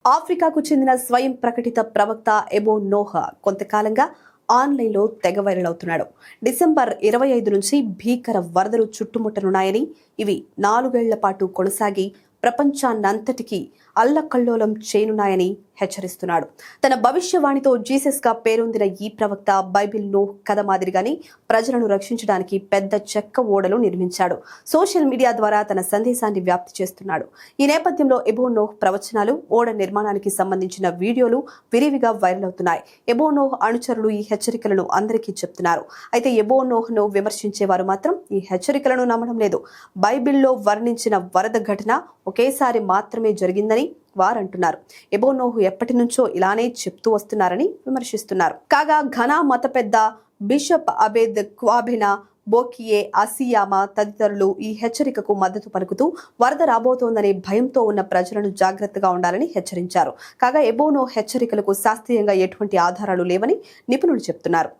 ఆఫ్రికాకు చెందిన స్వయం ప్రకటిత ప్రవక్త ఎబో నోహ్ కొంతకాలంగా ఆన్లైన్లో తెగ వైరల్ అవుతున్నాడు. డిసెంబర్ 25 నుంచి భీకర వరదలు చుట్టుముట్టనున్నాయని, ఇవి 4 ఏళ్ల పాటు కొనసాగి ప్రపంచాన్నంతటికీ అల్లకల్లోలం చేయనున్నాయని హెచ్చరిస్తున్నాడు. తన భవిష్యవాణితో జీసస్ గా పేరొందిన ఈ ప్రవక్త బైబిల్ నోహ్ కథ మాదిరిగానే ప్రజలను రక్షించడానికి పెద్ద చెక్క ఓడలు నిర్మించాడు. సోషల్ మీడియా ద్వారా తన సందేశాన్ని వ్యాప్తి చేస్తున్నాడు. ఈ నేపథ్యంలో ఎబో నోహ్ ప్రవచనాలు, ఓడ నిర్మాణానికి సంబంధించిన వీడియోలు విరివిగా వైరల్ అవుతున్నాయి. ఎబో నోహ్ అనుచరులు ఈ హెచ్చరికలను అందరికీ చెప్తున్నారు. అయితే ఎబో నోహ్ ను విమర్శించేవారు మాత్రం ఈ హెచ్చరికలను నమ్మడం లేదు. బైబిల్లో వర్ణించిన వరద ఘటన ఒకేసారి మాత్రమే జరిగిందని వారంటున్నారు. ఎబో నోహ్ ఎప్పటి నుంచో ఇలానే చెప్తూ వస్తున్నారని విమర్శిస్తున్నారు. కాగా ఘనా మత పెద్ద బిషప్ అబేద్ క్వాబెనా బోకియే అసియామా తదితరులు ఈ హెచ్చరికకు మద్దతు పలుకుతూ వరద రాబోతోందనే భయంతో ఉన్న ప్రజలను జాగ్రత్తగా ఉండాలని హెచ్చరించారు. కాగా ఎబో నోహ్ హెచ్చరికలకు శాస్త్రీయంగా ఎటువంటి ఆధారాలు లేవని నిపుణులు చెప్తున్నారు.